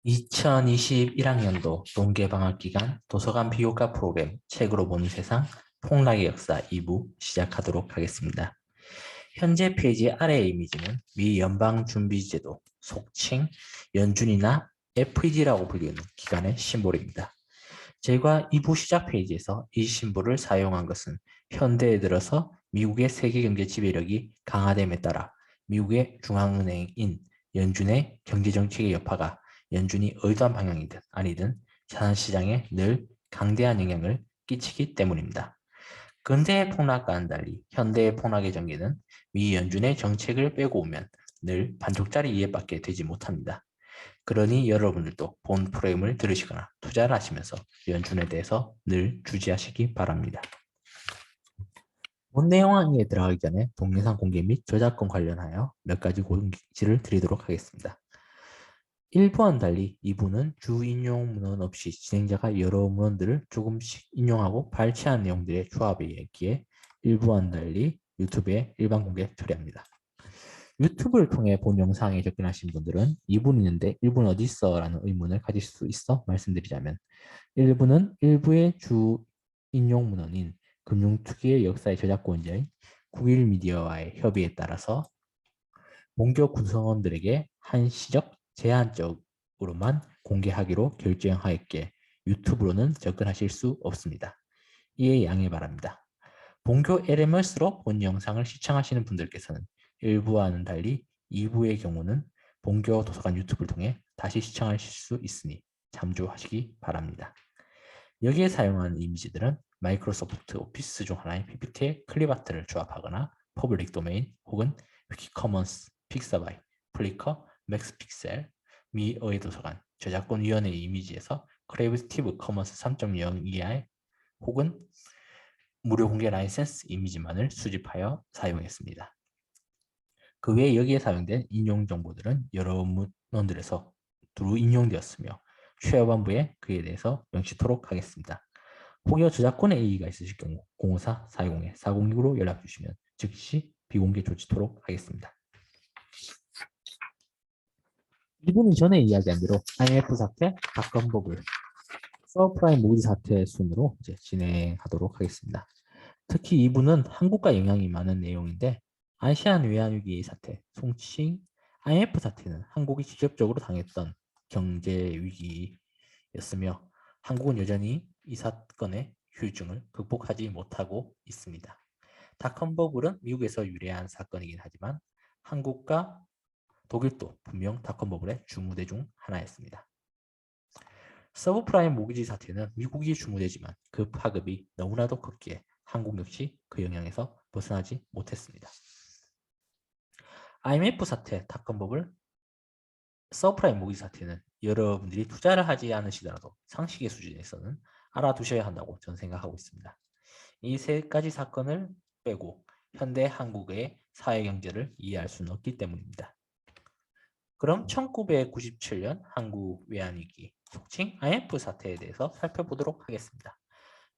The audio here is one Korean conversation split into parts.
2021학년도 동계방학기간 도서관 비교과 프로그램 책으로 보는 세상 폭락의 역사 2부 시작하도록 하겠습니다. 현재 페이지 아래의 이미지는 미 연방준비제도, 속칭 연준이나 FED라고 불리는 기관의 심볼입니다. 제가 2부 시작 페이지에서 이 심볼을 사용한 것은 현대에 들어서 미국의 세계경제 지배력이 강화됨에 따라 미국의 중앙은행인 연준의 경제정책의 여파가 연준이 의도한 방향이든 아니든 자산시장에 늘 강대한 영향을 끼치기 때문입니다. 근대의 폭락과는 달리 현대의 폭락의 전개는 미 연준의 정책을 빼고 오면 늘 반쪽짜리 이해밖에 되지 못합니다. 그러니 여러분들도 본 프로그램을 들으시거나 투자를 하시면서 연준에 대해서 늘 주지하시기 바랍니다. 본 내용에 들어가기 전에 동영상 공개 및 저작권 관련하여 몇 가지 공지를 드리도록 하겠습니다. 1부와는 달리 2부는 주 인용 문헌 없이 진행자가 여러 문헌들을 조금씩 인용하고 발췌한 내용들의 조합에 있기에 1부와는 달리 유튜브에 일반 공개 처리합니다. 유튜브를 통해 본 영상에 접근하신 분들은 2부는 있는데 1부는 어디 있어? 라는 의문을 가질 수 있어 말씀드리자면 1부는 일부의 주 인용 문헌인 금융투기의 역사의 저작권자인 국일미디어와의 협의에 따라서 본교 구성원들에게 한시적 제한적으로만 공개하기로 결정하였기에 유튜브로는 접근하실 수 없습니다. 이에 양해 바랍니다. 본교 LMS로 본 영상을 시청하시는 분들께서는 1부와는 달리 2부의 경우는 본교 도서관 유튜브를 통해 다시 시청하실 수 있으니 참조하시기 바랍니다. 여기에 사용하는 이미지들은 마이크로소프트 오피스 중 하나인 PPT의 클립아트를 조합하거나 퍼블릭 도메인 혹은 위키커먼스, 픽사바이, 플리커, 맥스픽셀, 미 어휘도서관, 저작권위원회 이미지에서 크리에이티브 커먼스 3.0 이하의 혹은 무료 공개 라이센스 이미지만을 수집하여 사용했습니다. 그 외에 여기에 사용된 인용 정보들은 여러 문헌들에서 두루 인용되었으며 최후반부에 그에 대해서 명시토록 하겠습니다. 혹여 저작권에 이의가 있으실 경우 054-420-4029로 연락 주시면 즉시 비공개 조치토록 하겠습니다. 이분이 전에 이야기한 대로 IMF 사태, 닷컴버블, 서브프라임 모기지 사태 순으로 이제 진행하도록 하겠습니다. 특히 이분은 한국과 영향이 많은 내용인데 아시안 외환위기 사태, 송칭 IMF 사태는 한국이 직접적으로 당했던 경제 위기였으며 한국은 여전히 이 사건의 후유증을 극복하지 못하고 있습니다. 닷컴버블은 미국에서 유래한 사건이긴 하지만 한국과 독일도 분명 닷컴버블의 주무대 중 하나였습니다. 서브프라임 모기지 사태는 미국이 주무대지만 그 파급이 너무나도 컸기에 한국 역시 그 영향에서 벗어나지 못했습니다. IMF 사태, 닷컴버블, 서브프라임 모기지 사태는 여러분들이 투자를 하지 않으시더라도 상식의 수준에서는 알아두셔야 한다고 저는 생각하고 있습니다. 이 세 가지 사건을 빼고 현대 한국의 사회경제를 이해할 수는 없기 때문입니다. 그럼 1997년 한국 외환위기, 속칭 IMF 사태에 대해서 살펴보도록 하겠습니다.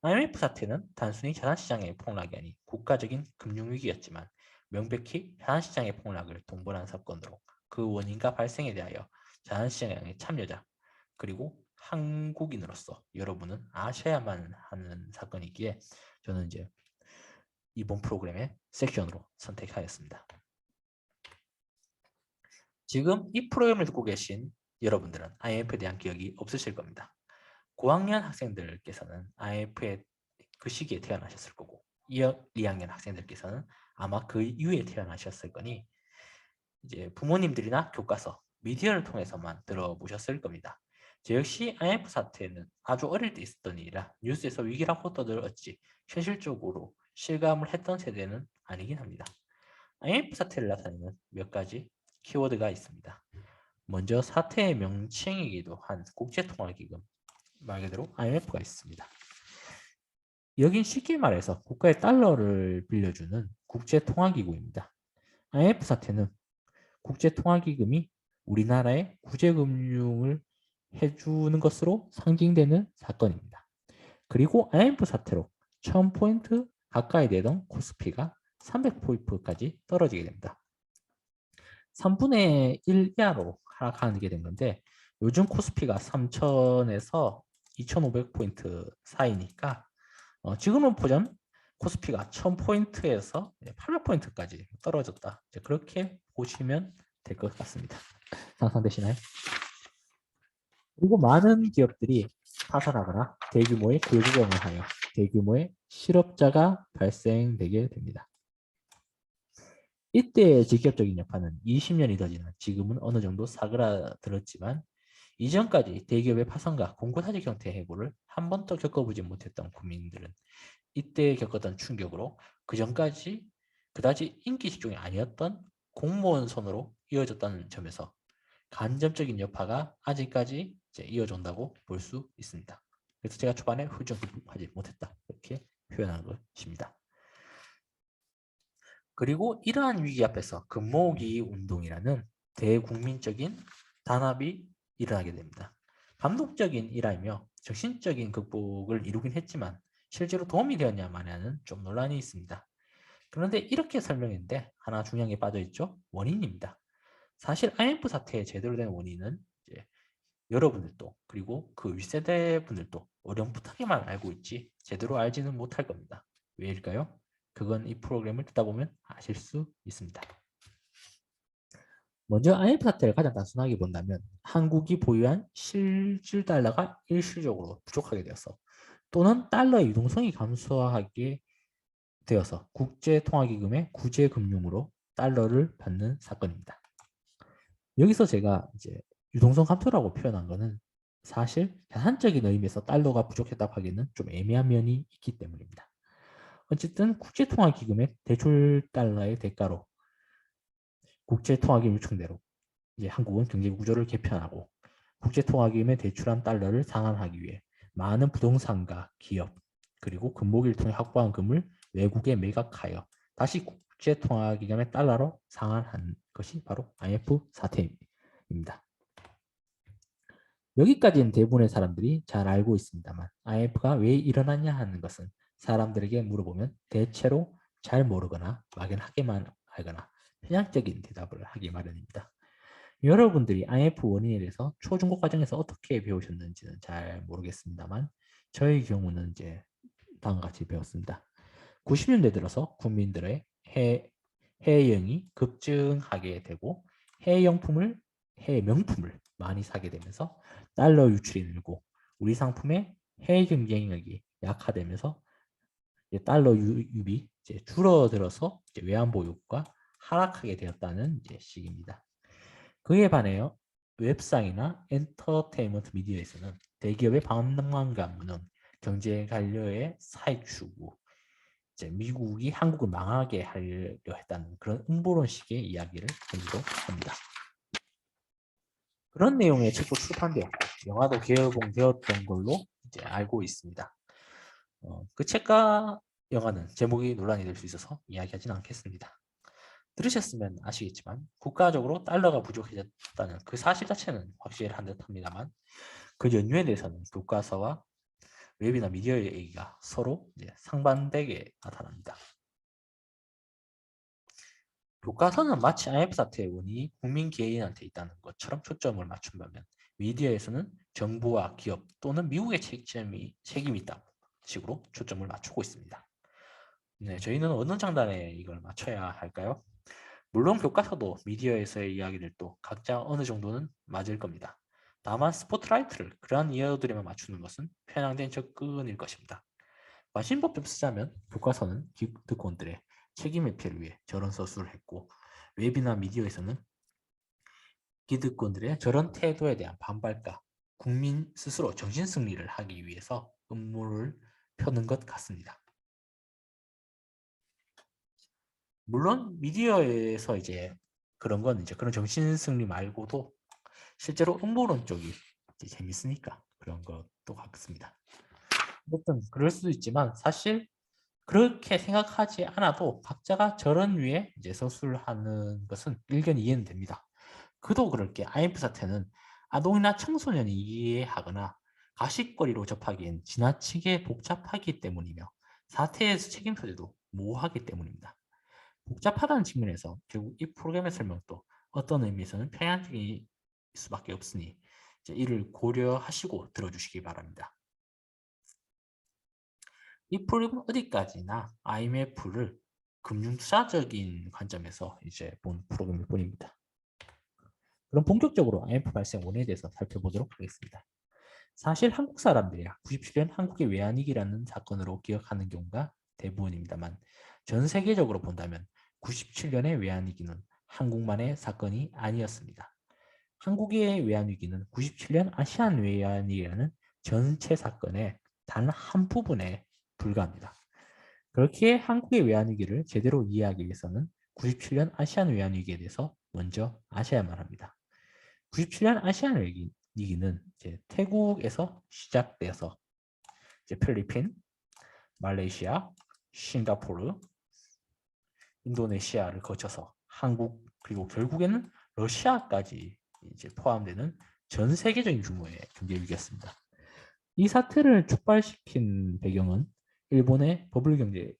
IMF 사태는 단순히 자산시장의 폭락이 아닌 국가적인 금융위기였지만 명백히 자산시장의 폭락을 동반한 사건으로 그 원인과 발생에 대하여 자산시장의 참여자 그리고 한국인으로서 여러분은 아셔야만 하는 사건이기에 저는 이제 이번 프로그램의 섹션으로 선택하였습니다. 지금 이 프로그램을 듣고 계신 여러분들은 IMF에 대한 기억이 없으실 겁니다. 고학년 학생들께서는 IMF의 그 시기에 태어나셨을 거고 2학년 학생들께서는 아마 그 이후에 태어나셨을 거니 이제 부모님들이나 교과서, 미디어를 통해서만 들어보셨을 겁니다. 저 역시 IMF 사태는 아주 어릴 때 있었던 일이라 뉴스에서 위기라고 떠들었지 현실적으로 실감을 했던 세대는 아니긴 합니다. IMF 사태를 나타내는 몇 가지 키워드가 있습니다. 먼저 사태의 명칭이기도 한 국제통화기금, 말 그대로 IMF가 있습니다. 여긴 쉽게 말해서 국가의 달러를 빌려주는 국제통화기구입니다. IMF 사태는 국제통화기금이 우리나라의 구제금융을 해주는 것으로 상징되는 사건입니다. 그리고 IMF 사태로 1000포인트 가까이 되던 코스피가 300포인트까지 떨어지게 됩니다. 3분의 1 이하로 하락하게 된 건데 요즘 코스피가 3,000에서 2,500포인트 사이니까 지금은 보전 코스피가 1,000포인트에서 800포인트까지 떨어졌다. 이제 그렇게 보시면 될 것 같습니다. 상상되시나요? 그리고 많은 기업들이 파산하거나 대규모의 결국경을 하여 대규모의 실업자가 발생되게 됩니다. 이때의 직접적인 여파는 20년이 더 지난 지금은 어느 정도 사그라들었지만 이전까지 대기업의 파산과 공고사직 형태의 해고를 한 번도 겪어보지 못했던 국민들은 이때 겪었던 충격으로 그전까지 그다지 인기 직종이 아니었던 공무원 선으로 이어졌다는 점에서 간접적인 여파가 아직까지 이어져온다고 볼 수 있습니다. 그래서 제가 초반에 훌쩍 극복하지 못했다 이렇게 표현한 것입니다. 그리고 이러한 위기 앞에서 금모으기 운동이라는 대국민적인 단합이 일어나게 됩니다. 감동적인 일화이며 정신적인 극복을 이루긴 했지만 실제로 도움이 되었냐 마냐는 좀 논란이 있습니다. 그런데 이렇게 설명했는데 하나 중요한 게 빠져있죠. 원인입니다. 사실 IMF 사태의 제대로 된 원인은 이제 여러분들도 그리고 그 윗세대 분들도 어렴풋하게만 알고 있지 제대로 알지는 못할 겁니다. 왜일까요? 그건 이 프로그램을 듣다 보면 아실 수 있습니다. 먼저 IMF 사태를 가장 단순하게 본다면 한국이 보유한 실질 달러가 일시적으로 부족하게 되어서 또는 달러의 유동성이 감소하게 되어서 국제통화기금의 구제금융으로 달러를 받는 사건입니다. 여기서 제가 이제 유동성 감소라고 표현한 거는 사실 계산적인 의미에서 달러가 부족했다고 하기에는 좀 애매한 면이 있기 때문입니다. 어쨌든 국제통화기금의 대출 달러의 대가로 국제통화기금 요청대로 이제 한국은 경제 구조를 개편하고 국제통화기금에 대출한 달러를 상환하기 위해 많은 부동산과 기업 그리고 금모기를 통해 확보한 금을 외국에 매각하여 다시 국제통화기금의 달러로 상환한 것이 바로 IMF 사태입니다. 여기까지는 대부분의 사람들이 잘 알고 있습니다만 IMF가 왜 일어났냐 하는 것은 사람들에게 물어보면 대체로 잘 모르거나 막연하게만 알거나 편향적인 대답을 하기 마련입니다. 여러분들이 IMF 원인에 대해서 초중고 과정에서 어떻게 배우셨는지는 잘 모르겠습니다만 저의 경우는 이제 다음과 같이 배웠습니다. 90년대 들어서 국민들의 해외여행이 급증하게 되고 해외 명품을 많이 사게 되면서 달러 유출이 늘고 우리 상품의 해외 경쟁력이 약화되면서 달러 유입이 줄어들어서 외환 보유가 하락하게 되었다는 시기입니다. 그에 반해요. 웹상이나 엔터테인먼트 미디어에서는 대기업의 방만과 무능, 경제 관료의 사익 추구, 미국이 한국을 망하게 하려 했다는 그런 음모론식의 이야기를 하기도 합니다. 그런 내용의 책도 출판되었고 영화도 개봉되었던 걸로 알고 있습니다. 그 책과 영화는 제목이 논란이 될 수 있어서 이야기하지는 않겠습니다. 들으셨으면 아시겠지만 국가적으로 달러가 부족해졌다는 그 사실 자체는 확실한 듯합니다만 그 연유에 대해서는 교과서와 웹이나 미디어의 얘기가 서로 상반되게 나타납니다. 교과서는 마치 IMF 사태의 원인이 국민 개인한테 있다는 것처럼 초점을 맞춘 반면 미디어에서는 정부와 기업 또는 미국의 책임이 있다 식으로 초점을 맞추고 있습니다. 네, 저희는 어느 장단에 이걸 맞춰야 할까요? 물론 교과서도 미디어에서의 이야기들도 각자 어느 정도는 맞을 겁니다. 다만 스포트라이트를 그러한 이야기들에만 맞추는 것은 편향된 접근일 것입니다. 관심법 좀 쓰자면 교과서는 기득권들의 책임 회피를 위해 저런 서술을 했고 웹이나 미디어에서는 기득권들의 저런 태도에 대한 반발과 국민 스스로 정신승리를 하기 위해서 음모를 펴는 것 같습니다. 물론 미디어에서 그런 건 그런 정신승리 말고도 실제로 음모론 쪽이 재밌으니까 그런 것도 같습니다. 어쨌든 그럴 수도 있지만 사실 그렇게 생각하지 않아도 각자가 저런 위에 서술하는 것은 일견 이해는 됩니다. 그도 그럴 게 IMF 사태는 아동이나 청소년이 이해하거나 가십거리로 접하기엔 지나치게 복잡하기 때문이며 사태에서 책임 소재도 모호하기 때문입니다. 복잡하다는 측면에서 결국 이 프로그램의 설명도 어떤 의미에서는 편향적일 수밖에 없으니 이를 고려하시고 들어주시기 바랍니다. 이 프로그램은 어디까지나 IMF를 금융투자적인 관점에서 이제 본 프로그램일 뿐입니다. 그럼 본격적으로 IMF 발생 원인에 대해서 살펴보도록 하겠습니다. 사실 한국 사람들이야 97년 한국의 외환위기라는 사건으로 기억하는 경우가 대부분입니다만 전 세계적으로 본다면 97년의 외환위기는 한국만의 사건이 아니었습니다. 한국의 외환위기는 97년 아시안 외환위기라는 전체 사건의 단 한 부분에 불과합니다. 그렇기에 한국의 외환위기를 제대로 이해하기 위해서는 97년 아시안 외환위기에 대해서 먼저 아셔야만 합니다. 97년 아시안 위기는 이제 태국에서 시작돼서 이제 필리핀, 말레이시아, 싱가포르, 인도네시아를 거쳐서 한국 그리고 결국에는 러시아까지 이제 포함되는 전 세계적인 규모의 경제 위기였습니다. 이 사태를 촉발시킨 배경은 일본의 버블 경제의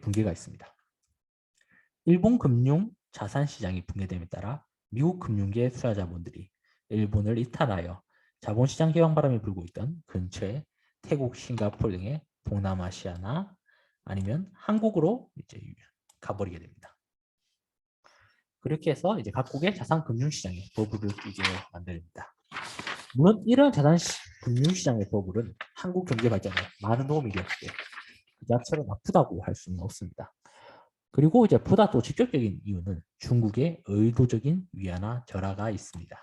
붕괴가 있습니다. 일본 금융 자산 시장이 붕괴됨에 따라 미국 금융계 투자자본들이 일본을 이탈하여 자본시장 개방 바람이 불고 있던 근처에 태국, 싱가포르 등의 동남아시아나 아니면 한국으로 이제 가버리게 됩니다. 그렇게 해서 이제 각국의 자산 금융시장에 버블을 끼게 만듭니다. 물론 이런 자산 금융시장의 버블은 한국 경제 발전에 많은 도움이 되었기 그 자체로 나쁘다고 할 수는 없습니다. 그리고 이제 보다 더 직접적인 이유는 중국의 의도적인 위안화 절하가 있습니다.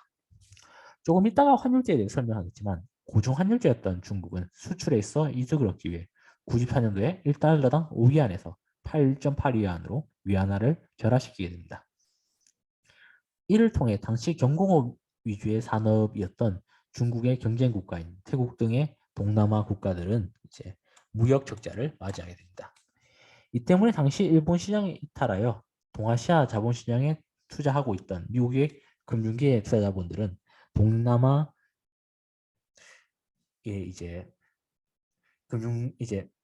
조금 이따가 환율제에 대해 설명하겠지만 고종환율제였던 중국은 수출에 있어 이득을 얻기 위해 94년도에 1달러당 5위안에서 8.8위안으로 위안화를 절하시키게 됩니다. 이를 통해 당시 경공업 위주의 산업이었던 중국의 경쟁 국가인 태국 등의 동남아 국가들은 이제 무역 적자를 맞이하게 됩니다. 이 때문에 당시 일본 시장에 이탈하여 동아시아 자본시장에 투자하고 있던 미국의 금융계 투자자본들은 동남아의 이제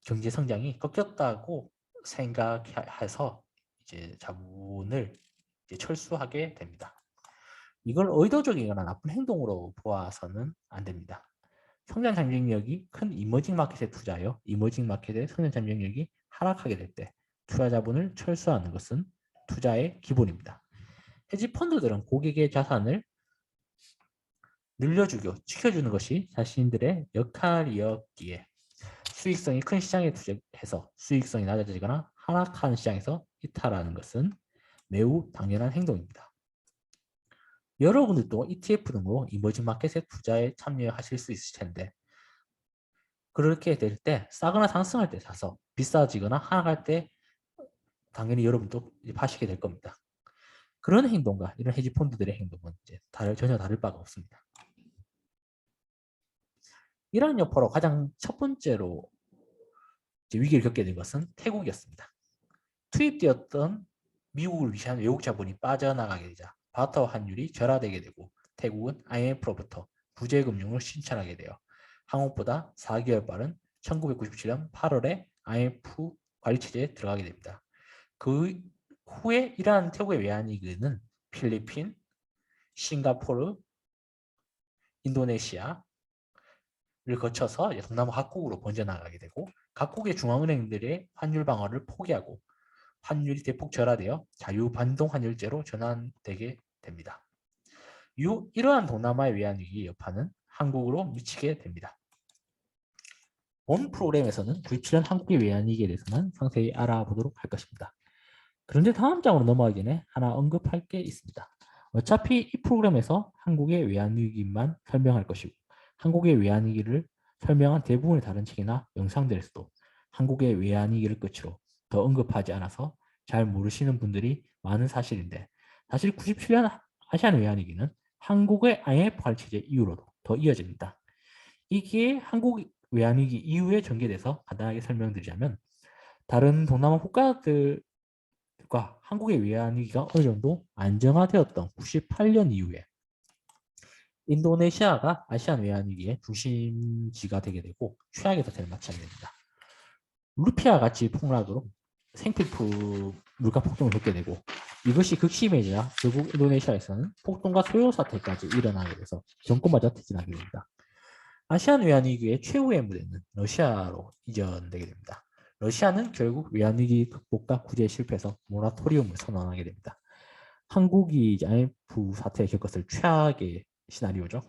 경제 성장이 꺾였다고 생각해서 이제 자본을 이제 철수하게 됩니다. 이걸 의도적이거나 나쁜 행동으로 보아서는 안 됩니다. 성장 잠재력이 큰 이머징 마켓에 투자하여 이머징 마켓의 성장 잠재력이 하락하게 될 때 투자 자본을 철수하는 것은 투자의 기본입니다. 헤지 펀드들은 고객의 자산을 늘려주고 지켜주는 것이 자신들의 역할이었기에 수익성이 큰 시장에 투자해서 수익성이 낮아지거나 하락하는 시장에서 이탈하는 것은 매우 당연한 행동입니다. 여러분들도 ETF 등으로 이머징 마켓에 투자에 참여하실 수 있을 텐데 그렇게 될 때 싸거나 상승할 때 사서 비싸지거나 하락할 때 당연히 여러분도 파시게 될 겁니다. 그런 행동과 이런 헤지 펀드들의 행동은 이제 전혀 다를 바가 없습니다. 이러한 여파로 가장 첫 번째로 위기를 겪게 된 것은 태국이었습니다. 투입되었던 미국을 위한 외국 자본이 빠져나가게 되자 바터 환율이 절하되게 되고 태국은 IMF로부터 구제금융을 신청하게 되어 한국보다 4개월 빠른 1997년 8월에 IMF 관리체제에 들어가게 됩니다. 그 후에 이러한 태국의 외환위기는 필리핀, 싱가포르, 인도네시아를 거쳐서 동남아 각국으로 번져나가게 되고 각국의 중앙은행들의 환율 방어를 포기하고 환율이 대폭 절하되어 자유반동 환율제로 전환되게 됩니다. 이러한 동남아의 외환위기의 여파는 한국으로 미치게 됩니다. 본 프로그램에서는 97년 한국의 외환위기에 대해서만 상세히 알아보도록 할 것입니다. 그런데 다음 장으로 넘어가기 전에 하나 언급할 게 있습니다. 어차피 이 프로그램에서 한국의 외환위기만 설명할 것이고 한국의 외환위기를 설명한 대부분의 다른 책이나 영상들에서도 한국의 외환위기를 끝으로 더 언급하지 않아서 잘 모르시는 분들이 많은 사실인데 사실 97년 아시안 외환위기는 한국의 IMF 관리체제 이후로도 더 이어집니다. 이게 한국 외환위기 이후에 전개돼서 간단하게 설명드리자면 다른 동남아 국가들과 한국의 외환위기가 어느 정도 안정화되었던 98년 이후에 인도네시아가 아시안 외환위기의 중심지가 되게 되고 최악의 사태를 맞이하게 됩니다. 루피아 같이 폭락으로 생필품 물가 폭등을 겪게 되고 이것이 극심해지자 결국 인도네시아에서는 폭동과 소요 사태까지 일어나게 돼서 정권마저 퇴진하게 됩니다. 아시안 외환위기의 최후의 무대는 러시아로 이전되게 됩니다. 러시아는 결국 외환위기 극복과 구제에 실패해서 모라토리움을 선언하게 됩니다. 한국이 IMF 사태에 겪었을 최악의 시나리오죠.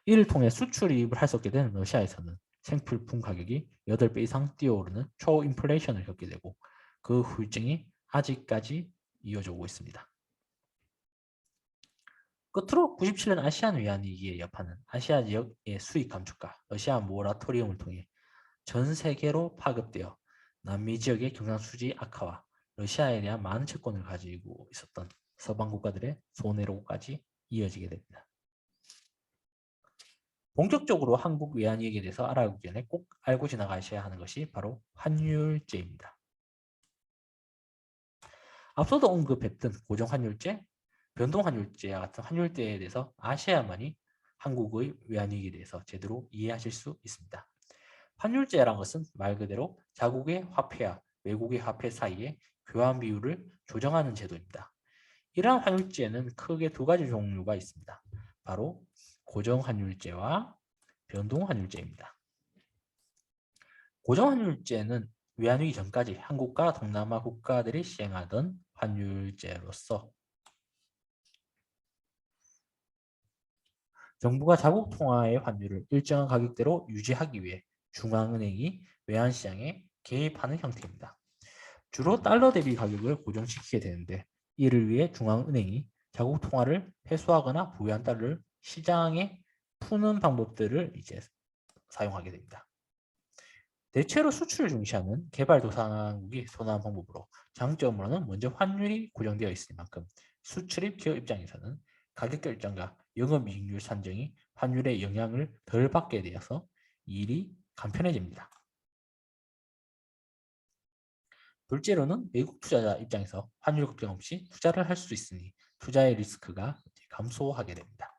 이를 통해 수출입을 할 수 없게 된 러시아에서는 생필품 가격이 8배 이상 뛰어오르는 초인플레이션을 겪게 되고 그 후유증이 아직까지 이어져 오고 있습니다. 끝으로 97년 아시안 외환위기의 여파는 아시아 지역의 수입 감축과 러시아 모라토리움을 통해 전 세계로 파급되어 남미 지역의 경상수지 악화와 러시아에 대한 많은 채권을 가지고 있었던 서방 국가들의 손해로까지 이어지게 됩니다. 본격적으로 한국 외환위기에 대해서 알아보기 전에 꼭 알고 지나가셔야 하는 것이 바로 환율제입니다. 앞서도 언급했던 고정환율제, 변동환율제와 같은 환율제에 대해서 아셔야만이 한국의 외환위기에 대해서 제대로 이해하실 수 있습니다. 환율제라는 것은 말 그대로 자국의 화폐와 외국의 화폐 사이의 교환 비율을 조정하는 제도입니다. 이러한 환율제는 크게 두 가지 종류가 있습니다. 바로 고정환율제와 변동환율제입니다. 고정환율제는 외환위기 전까지 한국과 동남아 국가들이 시행하던 환율제로서 정부가 자국 통화의 환율을 일정한 가격대로 유지하기 위해 중앙은행이 외환시장에 개입하는 형태입니다. 주로 달러 대비 가격을 고정시키게 되는데 이를 위해 중앙은행이 자국 통화를 회수하거나 보유한 달러를 시장에 푸는 방법들을 사용하게 됩니다. 대체로 수출을 중시하는 개발도상국이 선호한 방법으로 장점으로는 먼저 환율이 고정되어 있을 만큼 수출입 기업 입장에서는 가격 결정과 영업이익률 산정이 환율의 영향을 덜 받게 되어서 일이 간편해집니다. 둘째로는 외국 투자자 입장에서 환율 걱정 없이 투자를 할 수 있으니 투자의 리스크가 감소하게 됩니다.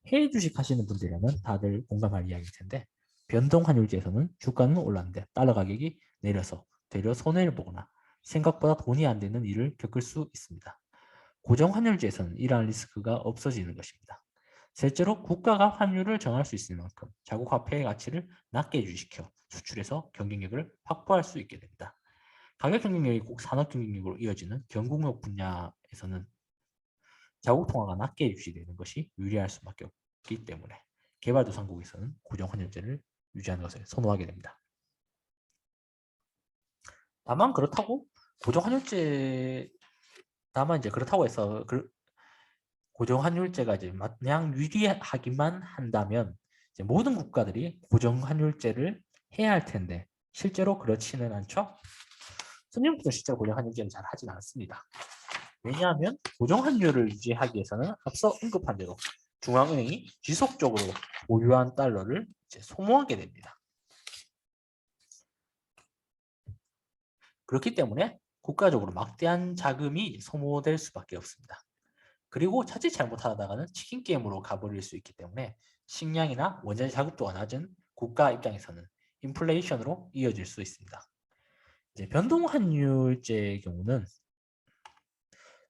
해외 주식 하시는 분들이라면 다들 공감할 이야기일 텐데 변동환율제에서는 주가는 올랐는데 달러 가격이 내려서 되려 손해를 보거나 생각보다 돈이 안 되는 일을 겪을 수 있습니다. 고정환율제에서는 이러한 리스크가 없어지는 것입니다. 셋째로 국가가 환율을 정할 수 있을 만큼 자국 화폐의 가치를 낮게 유지시켜 수출에서 경쟁력을 확보할 수 있게 됩니다. 가격 경쟁력이 꼭 산업 경쟁력으로 이어지는 경공업 분야에서는 자국 통화가 낮게 유지되는 것이 유리할 수밖에 없기 때문에 개발도상국에서는 고정환율제를 유지하는 것을 선호하게 됩니다. 다만 그렇다고 고정환율제 다만 이제 그렇다고 해서 고정환율제가 이제 마냥 유리하기만 한다면 이제 모든 국가들이 고정환율제를 해야 할 텐데 실제로 그렇지는 않죠. 선진국도 실제로 고정환율제를 잘 하진 않습니다. 왜냐하면 고정환율을 유지하기 위해서는 앞서 언급한 대로 중앙은행이 지속적으로 보유한 달러를 소모하게 됩니다. 그렇기 때문에 국가적으로 막대한 자금이 소모될 수밖에 없습니다. 그리고 자칫 잘못하다가는 치킨 게임으로 가버릴 수 있기 때문에 식량이나 원자재 자급도가 낮은 국가 입장에서는 인플레이션으로 이어질 수 있습니다. 이제 변동환율제의 경우는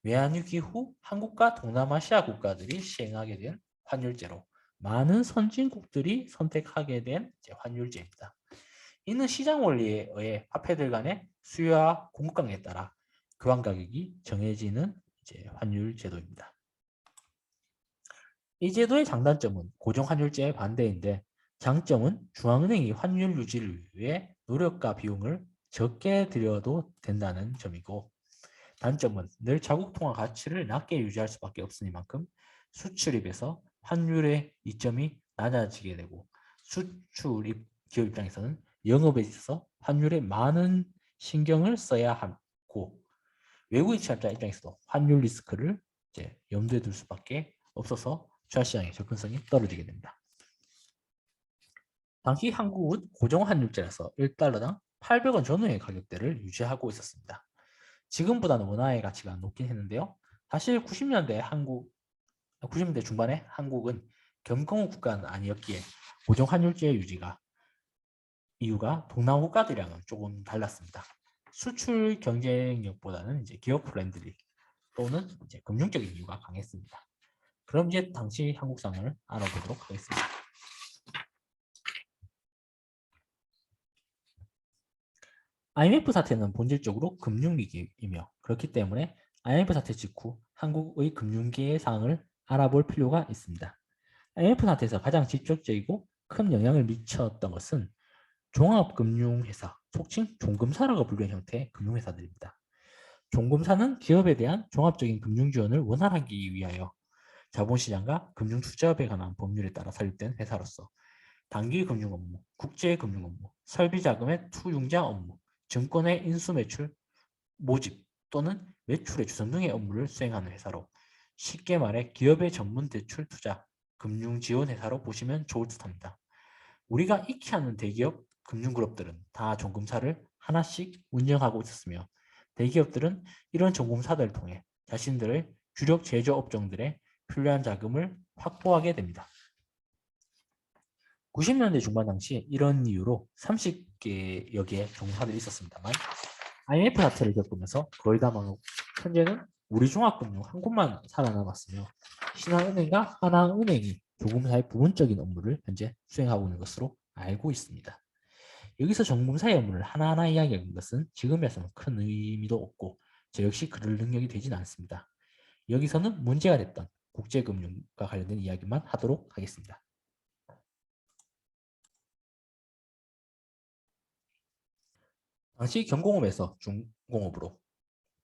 외환위기 후 한국과 동남아시아 국가들이 시행하게 된 환율제로 많은 선진국들이 선택하게 된 환율제입니다. 이는 시장 원리에 의해 화폐들 간의 수요와 공급 관계에 따라 교환 가격이 정해지는 환율 제도입니다. 이 제도의 장단점은 고정 환율제의 반대인데 장점은 중앙은행이 환율 유지를 위해 노력과 비용을 적게 들여도 된다는 점이고 단점은 늘 자국 통화 가치를 낮게 유지할 수밖에 없으니만큼 수출입에서 환율의 이점이 낮아지게 되고 수출입 기업 입장에서는 영업에 있어서 환율에 많은 신경을 써야 하고 외국인 취업자 입장에서도 환율 리스크를 염두에 둘 수밖에 없어서 투자시장의 접근성이 떨어지게 됩니다. 당시 한국은 고정환율제라서 1달러당 800원 전후의 가격대를 유지하고 있었습니다. 지금보다는 원화의 가치가 높긴 했는데요. 사실 90년대 중반에 한국은 경공업 국가는 아니었기에 고정환율제 유지가 이유가 동남아 국가들이랑은 조금 달랐습니다. 수출 경쟁력보다는 기업 브랜드들이 또는 이제 금융적인 이유가 강했습니다. 그럼 이제 당시 한국 상황을 알아보도록 하겠습니다. IMF 사태는 본질적으로 금융위기이며 그렇기 때문에 IMF 사태 직후 한국의 금융계의 상황을 알아볼 필요가 있습니다. IMF 사태에서 가장 직접적이고 큰 영향을 미쳤던 것은 종합금융회사, 속칭 종금사라고 불리는 형태의 금융회사들입니다. 종금사는 기업에 대한 종합적인 금융 지원을 원활하기 위하여 자본시장과 금융투자업에 관한 법률에 따라 설립된 회사로서 단기 금융 업무, 국제 금융 업무, 설비자금의 투융자 업무, 증권의 인수매출, 모집 또는 매출의 주선 등의 업무를 수행하는 회사로 쉽게 말해 기업의 전문 대출 투자, 금융 지원 회사로 보시면 좋을 듯합니다. 우리가 익히 아는 대기업 금융그룹들은 다 종금사를 하나씩 운영하고 있었으며 대기업들은 이런 종금사들을 통해 자신들의 주력 제조업종들에 필요한 자금을 확보하게 됩니다. 90년대 중반 당시 이런 이유로 30개여 개의 종사들이 있었습니다만 IMF 사태를 겪으면서 거의 다 망하고 현재는 우리종합금융 한 곳만 살아남았으며 신한은행과 하나은행이 조금사의 부분적인 업무를 현재 수행하고 있는 것으로 알고 있습니다. 여기서 정금사의 업무를 하나하나 이야기하는 것은 지금에서는 큰 의미도 없고 저 역시 그럴 능력이 되진 않습니다. 여기서는 문제가 됐던 국제금융과 관련된 이야기만 하도록 하겠습니다. 당시 경공업에서 중공업으로,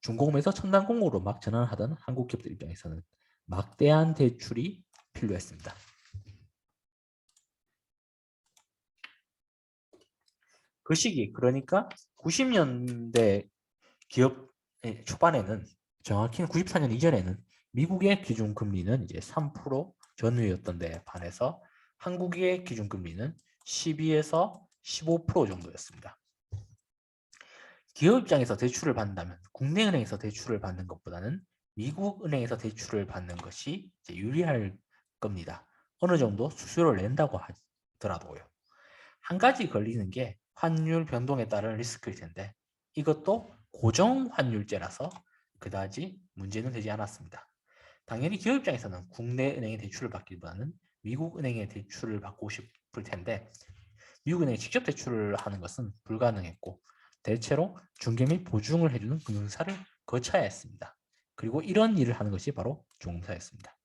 중공업에서 첨단공업으로 막 전환하던 한국 기업들 입장에서는 막대한 대출이 필요했습니다. 그 시기, 그러니까 90년대 기업 초반에는, 정확히는 94년 이전에는 미국의 기준금리는 이제 3% 전후였던 데 반해서 한국의 기준금리는 12에서 15% 정도였습니다. 기업 입장에서 대출을 받는다면 국내 은행에서 대출을 받는 것보다는 미국 은행에서 대출을 받는 것이 이제 유리할 겁니다. 어느 정도 수수료를 낸다고 하더라도요. 한 가지 걸리는 게 환율 변동에 따른 리스크일 텐데 이것도 고정 환율제라서 그다지 문제는 되지 않았습니다. 당연히 기업 입장에서는 국내 은행의 대출을 받기보다는 미국 은행의 대출을 받고 싶을 텐데 미국 은행이 직접 대출을 하는 것은 불가능했고 대체로 중개 및 보증을 해주는 금융사를 거쳐야 했습니다. 그리고 이런 일을 하는 것이 바로 종금사였습니다.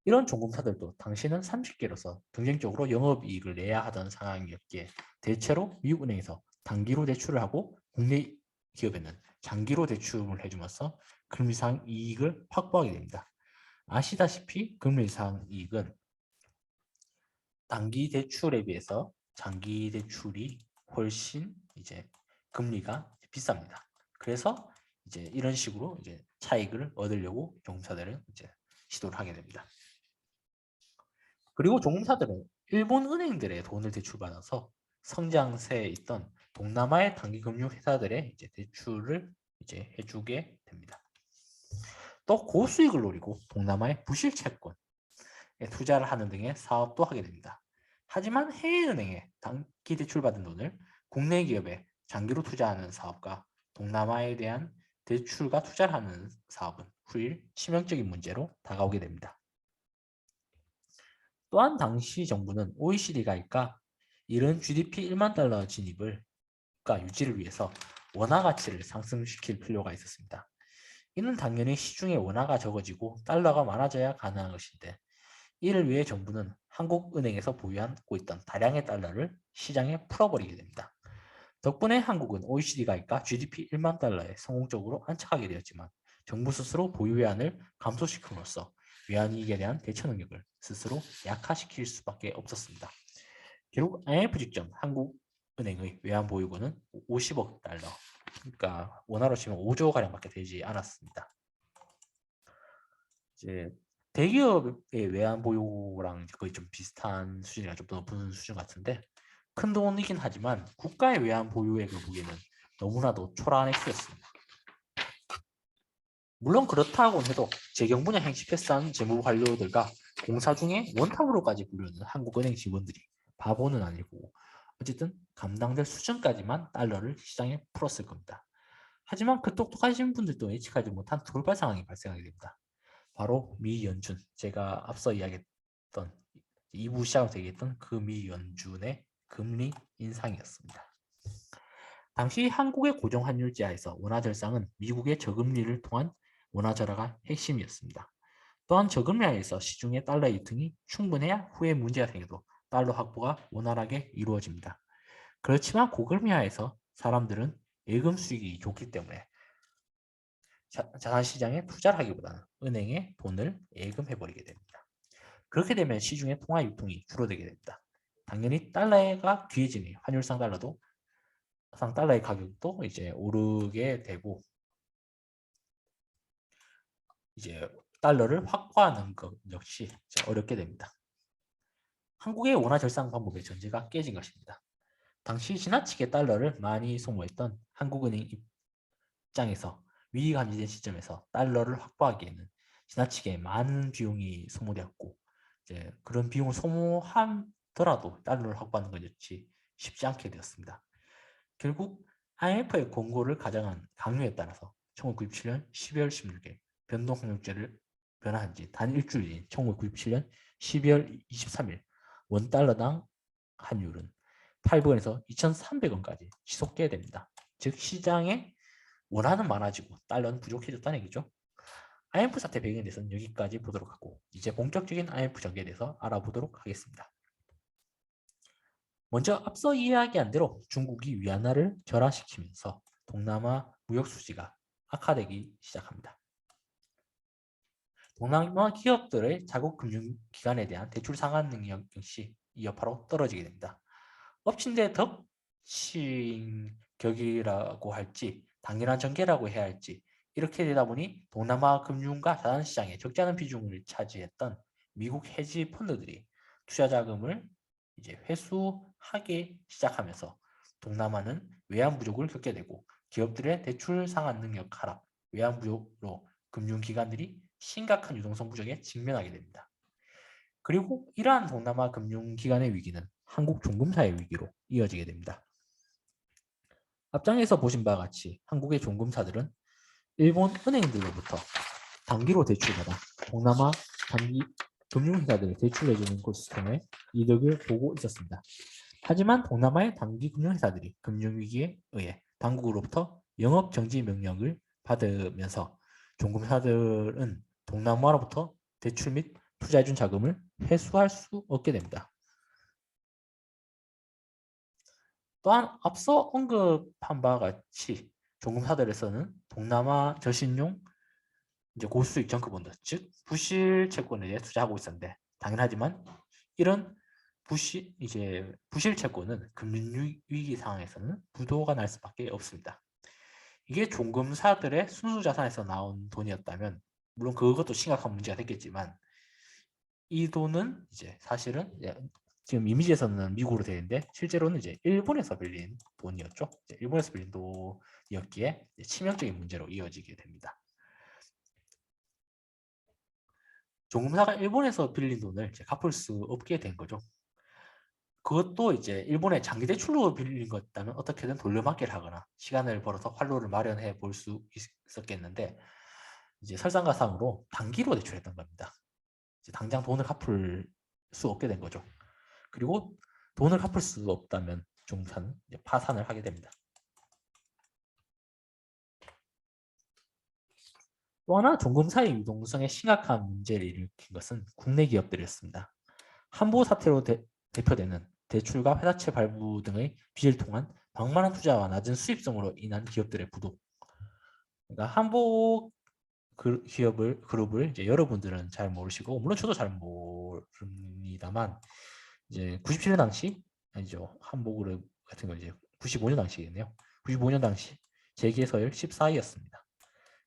이런 종금사들도 당시는 30개로서 경쟁적으로 영업이익을 내야 하던 상황이었기에 대체로 미국은행에서 단기로 대출을 하고 국내 기업에는 장기로 대출을 해주면서 금리상 이익을 확보하게 됩니다. 아시다시피 금리상 이익은 단기 대출에 비해서 장기 대출이 훨씬 이제 금리가 비쌉니다. 그래서 이제 이런 식으로 이제 차익을 얻으려고 종금사들은 이제 시도를 하게 됩니다. 그리고 종금사들은 일본 은행들의 돈을 대출받아서 성장세에 있던 동남아의 단기 금융 회사들의 이제 대출을 이제 해주게 됩니다. 또 고수익을 노리고 동남아의 부실 채권에 투자를 하는 등의 사업도 하게 됩니다. 하지만 해외은행에 단기 대출받은 돈을 국내 기업에 장기로 투자하는 사업과 동남아에 대한 대출과 투자를 하는 사업은 후일 치명적인 문제로 다가오게 됩니다. 또한 당시 정부는 OECD 가입과 이른 GDP 1만 달러 진입을 유지를 위해서 원화 가치를 상승시킬 필요가 있었습니다. 이는 당연히 시중에 원화가 적어지고 달러가 많아져야 가능한 것인데 이를 위해 정부는 한국은행에서 보유하고 있던 다량의 달러를 시장에 풀어버리게 됩니다. 덕분에 한국은 OECD 가입과 GDP 1만 달러에 성공적으로 안착하게 되었지만 정부 스스로 보유 외환을 감소시킴으로써 외환이익에 대한 대처 능력을 스스로 약화시킬 수밖에 없었습니다. 결국 IMF 직전 한국은행의 외환 보유고는 50억 달러, 그러니까 원화로 치면 5조 가량밖에 되지 않았습니다. 이제 대기업의 외환 보유랑 거의 좀 비슷한 수준이나 좀 더 높은 수준 같은데 큰 돈이긴 하지만 국가의 외환 보유액을 보기에는 너무나도 초라한 액수였습니다. 물론 그렇다고 해도 재경 분야 행시 패스한 재무 관료들과 공사 중에 원탑으로까지 불리는 한국은행 직원들이 바보는 아니고 어쨌든 감당될 수준까지만 달러를 시장에 풀었을 겁니다. 하지만 그 똑똑하신 분들도 예측하지 못한 돌발 상황이 발생하게 됩니다. 바로 미연준, 제가 앞서 이야기했던 2부 시작부터 얘기했던 그 미연준의 금리 인상이었습니다. 당시 한국의 고정환율제하에서 원화절상은 미국의 저금리를 통한 원화절하가 핵심이었습니다. 또한 저금리 하에서 시중의 달러 유통이 충분해야 후에 문제가 생겨도 달러 확보가 원활하게 이루어집니다. 그렇지만 고금리 하에서 사람들은 예금 수익이 좋기 때문에 자산시장에 투자를 하기보다는 은행에 돈을 예금해버리게 됩니다. 그렇게 되면 시중의 통화 유통이 줄어들게 됩니다. 당연히 달러가 귀해지니 환율상 달러의 가격도 이제 오르게 되고 이제 달러를 확보하는 것 역시 어렵게 됩니다. 한국의 원화 절상 방법의 전제가 깨진 것입니다. 당시 지나치게 달러를 많이 소모했던 한국은행 입장에서 위기가 감지된 시점에서 달러를 확보하기에는 지나치게 많은 비용이 소모되었고 이제 그런 비용을 소모하더라도 달러를 확보하는 것 역시 쉽지 않게 되었습니다. 결국 IMF의 권고를 가장한 강요에 따라서 1997년 12월 16일 변동환율제를 변화한 지 단 일주일인 1997년 12월 23일 원달러당 환율은 800원에서 2,300원까지 지속되게 됩니다. 즉 시장에 원하는 많아지고 달러는 부족해졌다는 얘기죠. IMF 사태 배경에 대해서는 여기까지 보도록 하고 이제 본격적인 IMF 전개에 대해서 알아보도록 하겠습니다. 먼저 앞서 이야기한 대로 중국이 위안화를 절하시키면서 동남아 무역 수지가 악화되기 시작합니다. 동남아 기업들의 자국 금융기관에 대한 대출 상환 능력 역시 이 여파로 떨어지게 됩니다. 엎친 데 덮친 격이라고 할지 당연한 전개라고 해야 할지 이렇게 되다 보니 동남아 금융과 자산시장에 적지 않은 비중을 차지했던 미국 헤지 펀드들이 투자 자금을 이제 회수하기 시작하면서 동남아는 외환 부족을 겪게 되고 기업들의 대출 상환 능력 하락, 외환 부족으로 금융기관들이 심각한 유동성 부족에 직면하게 됩니다. 그리고 이러한 동남아 금융기관의 위기는 한국 종금사의 위기로 이어지게 됩니다. 앞장에서 보신 바와 같이 한국의 종금사들은 일본 은행들로부터 단기로 대출받아 동남아 단기 금융회사들이 대출해주는 것을 통해 이득을 보고 있었습니다. 하지만 동남아의 단기 금융회사들이 금융위기에 의해 당국으로부터 영업정지 명령을 받으면서 종금사들은 동남아로부터 대출 및 투자해준 자금을 회수할 수 없게 됩니다. 또한 앞서 언급한 바와 같이 종금사들에서는 동남아 저신용 이제 고수익 정크본드, 즉 부실 채권에 대해 투자하고 있었는데 당연하지만 이런 부실 채권은 금융 위기 상황에서는 부도가 날 수밖에 없습니다. 이게 종금사들의 순수 자산에서 나온 돈이었다면 물론 그것도 심각한 문제가 됐겠지만 이 돈은 이제 사실은 지금 이미지에서는 미국으로 되어 있는데 실제로는 이제 일본에서 빌린 돈이었죠. 일본에서 빌린 돈이었기에 치명적인 문제로 이어지게 됩니다. 종금사가 일본에서 빌린 돈을 이제 갚을 수 없게 된 거죠. 그것도 이제 일본의 장기 대출로 빌린 것다면 어떻게든 돌려막기를 하거나 시간을 벌어서 활로를 마련해 볼 수 있었겠는데 이제 설상가상으로 단기로 대출했던 겁니다. 이제 당장 돈을 갚을 수 없게 된 거죠. 그리고 돈을 갚을 수 없다면 종사는 파산을 하게 됩니다. 또 하나 종금사의 유동성에 심각한 문제를 일으킨 것은 국내 기업들이었습니다. 한보 사태로 대표되는 대출과 회사채 발부 등의 빚을 통한 방만한 투자와 낮은 수입성으로 인한 기업들의 부도. 그러니까 한보 그룹을 이제 여러분들은 잘 모르시고 물론 저도 잘 모릅니다만 이제 97년 당시 아니죠 한보그룹 같은 거 이제 95년 당시겠네요. 95년 당시 재계서열 14위였습니다.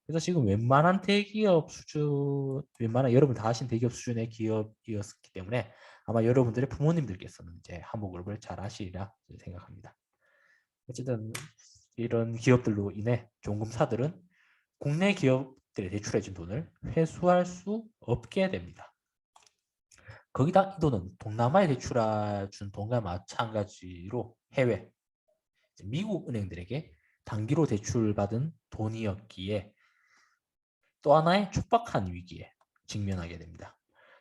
그래서 지금 웬만한 대기업 수준, 웬만한 여러분 다 아신 대기업 수준의 기업이었기 때문에 아마 여러분들의 부모님들께서는 이제 한보그룹을 잘 아시리라 생각합니다. 어쨌든 이런 기업들로 인해 종금사들은 국내 기업들에 대출해준 돈을 회수할 수 없게 됩니다. 거기다 이 돈은 동남아에 대출해준 돈과 마찬가지로 해외 미국 은행들에게 단기로 대출받은 돈이었기에 또 하나의 촉박한 위기에 직면하게 됩니다.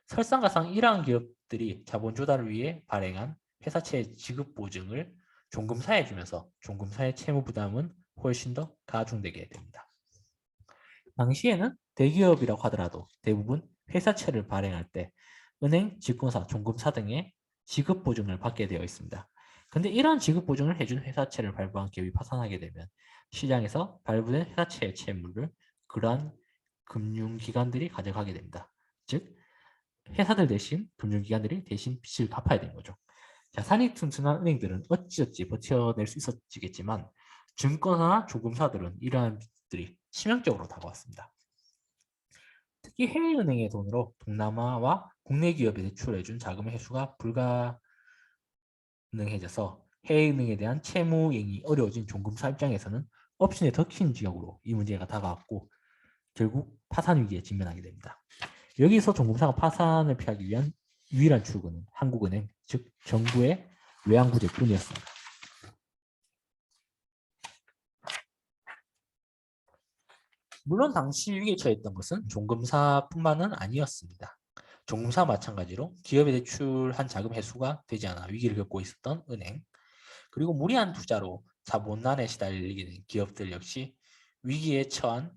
설상가상 이러한 기업들이 자본 조달을 위해 발행한 회사채 지급 보증을 종금사에 주면서 종금사의 채무 부담은 훨씬 더 가중되게 됩니다. 당시에는 대기업이라고 하더라도 대부분 회사채를 발행할 때 은행, 증권사, 종금사 등의 지급 보증을 받게 되어 있습니다. 근데 이러한 지급 보증을 해준 회사채를 발부한 기업이 파산하게 되면 시장에서 발부된 회사채의 채무를 그러한 금융기관들이 가져가게 됩니다. 즉 회사들 대신 금융기관들이 대신 빚을 갚아야 되는 거죠. 자, 산이 튼튼한 은행들은 어찌어찌 버텨낼 수 있었겠지만 증권사나 조금사들은 이러한 빚들이 치명적으로 다가왔습니다. 특히 해외은행의 돈으로 동남아와 국내 기업에 대출해준 자금의 회수가 불가능해져서 해외은행에 대한 채무 이행이 어려워진 종금사 입장에서는 엎신에 덮친 지역으로 이 문제가 다가왔고 결국 파산 위기에 직면하게 됩니다. 여기서 종금사가 파산을 피하기 위한 유일한 출구는 한국은행, 즉 정부의 외환구제뿐이었습니다. 물론 당시 위기에 처했던 것은 종금사뿐만은 아니었습니다. 종금사 마찬가지로 기업에 대출한 자금 회수가 되지 않아 위기를 겪고 있었던 은행, 그리고 무리한 투자로 자본난에 시달리게 된 기업들 역시 위기에 처한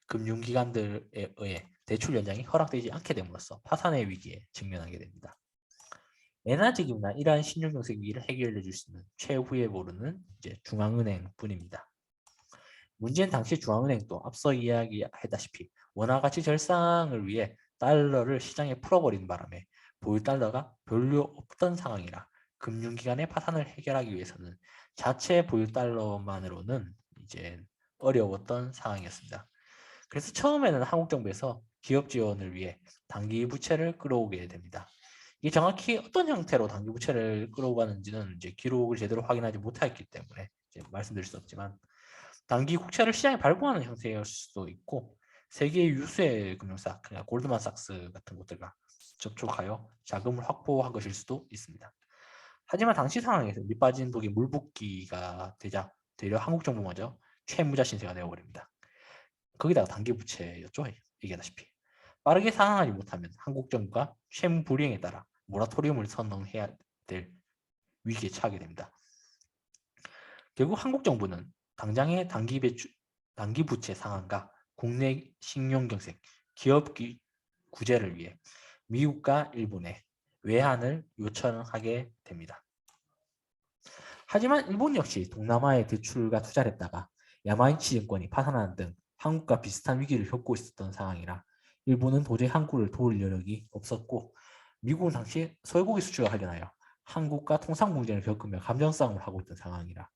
금융기관들에 의해 대출 연장이 허락되지 않게 됨으로써 파산의 위기에 직면하게 됩니다. 엔화지급이나 이러한 신용정책 위기를 해결해 줄 수 있는 최후의 보루는 이제 중앙은행뿐입니다. 문제는 당시 중앙은행도 앞서 이야기했다시피 원화 가치 절상을 위해 달러를 시장에 풀어버린 바람에 보유 달러가 별로 없던 상황이라 금융기관의 파산을 해결하기 위해서는 자체 보유 달러만으로는 이제 어려웠던 상황이었습니다. 그래서 처음에는 한국 정부에서 기업 지원을 위해 단기 부채를 끌어오게 됩니다. 이게 정확히 어떤 형태로 단기 부채를 끌어오가는지는 이제 기록을 제대로 확인하지 못했기 때문에 이제 말씀드릴 수 없지만 단기 국채를 시장에 발행하는 형태일 수도 있고 세계 유수의 금융사, 그냥 골드만삭스 같은 곳들과 접촉하여 자금을 확보한 것일 수도 있습니다. 하지만 당시 상황에서 밑빠진 독이 물붓기가 되자 되려 한국 정부마저 채무자 신세가 되어버립니다. 거기다가 단기 부채였죠. 얘기하다시피. 빠르게 상황하지 못하면 한국 정부가 채무 불이행에 따라 모라토리움을 선언해야 될 위기에 처하게 됩니다. 결국 한국 정부는 당장의 단기 부채 상환과 국내 신용경색, 기업 구제를 위해 미국과 일본에 외환을 요청하게 됩니다. 하지만 일본 역시 동남아에 대출과 투자를 했다가 야마이치 증권이 파산하는 등 한국과 비슷한 위기를 겪고 있었던 상황이라 일본은 도저히 한국을 도울 여력이 없었고 미국은 당시 소고기 수출을 하려나요 한국과 통상 분쟁을 겪으며 감정 싸움을 하고 있던 상황이라